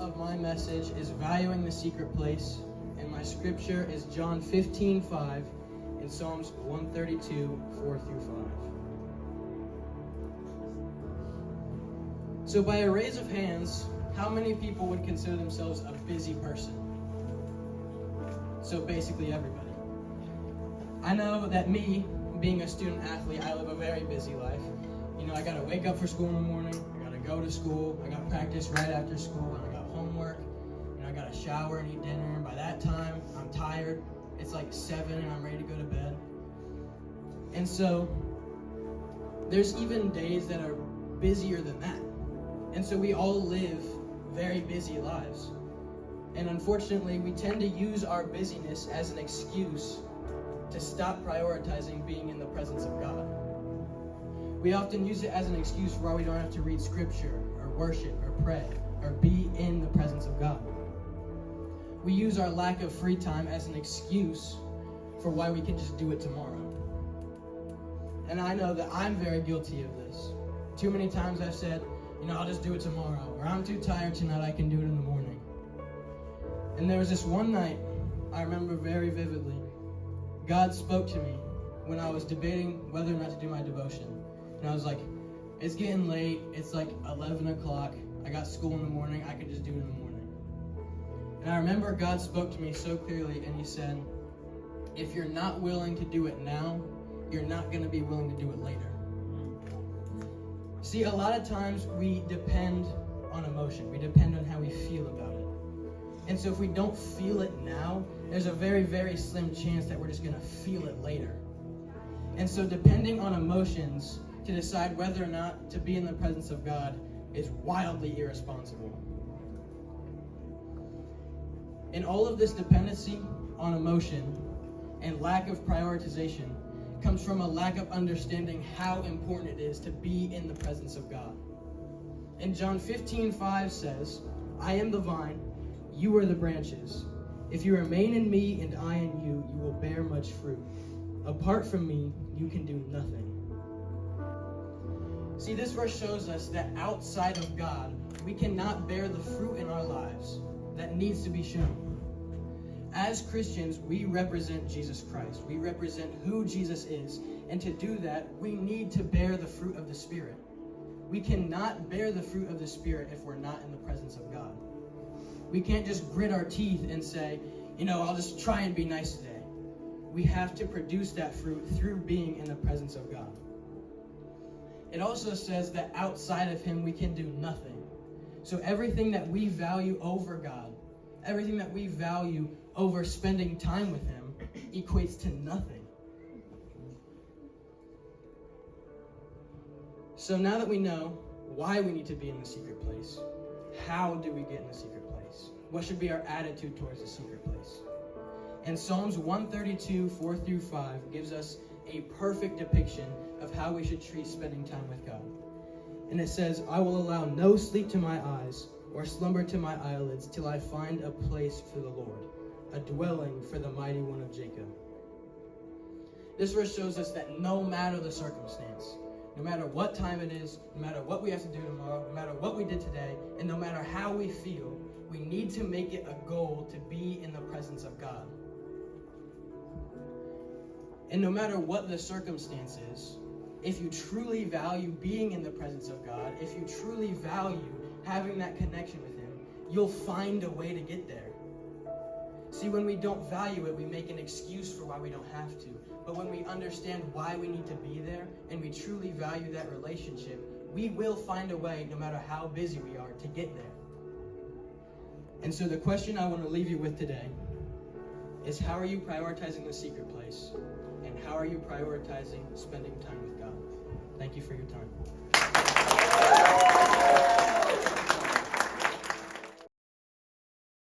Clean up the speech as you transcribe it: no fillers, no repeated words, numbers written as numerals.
of my message is Valuing the Secret Place, and my scripture is John 15:5 and Psalms 132, 4 through 5. So by a raise of hands, how many people would consider themselves a busy person? So basically everybody. I know that me, being a student athlete, I live a very busy life. I gotta wake up for school in the morning, I gotta go to school, I got practice right after school, and I got homework, I gotta shower and eat dinner, and by that time, I'm tired. It's like 7 and I'm ready to go to bed. And so, there's even days that are busier than that. And so we all live very busy lives. And unfortunately, we tend to use our busyness as an excuse to stop prioritizing being in the presence of God. We often use it as an excuse for why we don't have to read scripture or worship or pray or be in the presence of God. We use our lack of free time as an excuse for why we can just do it tomorrow. And I know that I'm very guilty of this. Too many times I've said, I'll just do it tomorrow, or I'm too tired tonight, I can do it in the morning. And there was this one night, I remember very vividly, God spoke to me when I was debating whether or not to do my devotion. And I was like, it's getting late, it's like 11 o'clock, I got school in the morning, I can just do it in the morning. And I remember God spoke to me so clearly, and he said, if you're not willing to do it now, you're not going to be willing to do it later. See, a lot of times we depend on emotion. We depend on how we feel about it. And so if we don't feel it now, there's a very, very slim chance that we're just going to feel it later. And so depending on emotions to decide whether or not to be in the presence of God is wildly irresponsible. And all of this dependency on emotion and lack of prioritization comes from a lack of understanding how important it is to be in the presence of God. And John 15:5 says, I am the vine, you are the branches. If you remain in me and I in you, you will bear much fruit. Apart from me, you can do nothing. See, this verse shows us that outside of God, we cannot bear the fruit in our lives that needs to be shown. As Christians, we represent Jesus Christ. We represent who Jesus is. And to do that, we need to bear the fruit of the Spirit. We cannot bear the fruit of the Spirit if we're not in the presence of God. We can't just grit our teeth and say, I'll just try and be nice today. We have to produce that fruit through being in the presence of God. It also says that outside of Him, we can do nothing. So everything that we value over God, everything that we value over spending time with Him, equates to nothing. So now that we know why we need to be in the secret place, how do we get in the secret place? What should be our attitude towards the secret place? And Psalms 132, 4 through 5 gives us a perfect depiction of how we should treat spending time with God. And it says, I will allow no sleep to my eyes, or slumber to my eyelids, till I find a place for the Lord, a dwelling for the mighty one of Jacob. This verse shows us that no matter the circumstance, no matter what time it is, no matter what we have to do tomorrow, no matter what we did today, and no matter how we feel, we need to make it a goal to be in the presence of God. And no matter what the circumstance is, if you truly value being in the presence of God, if you truly value having that connection with Him, you'll find a way to get there. See, when we don't value it, we make an excuse for why we don't have to. But when we understand why we need to be there, and we truly value that relationship, we will find a way, no matter how busy we are, to get there. And so the question I want to leave you with today is, how are you prioritizing the secret place? And how are you prioritizing spending time with God? Thank you for your time.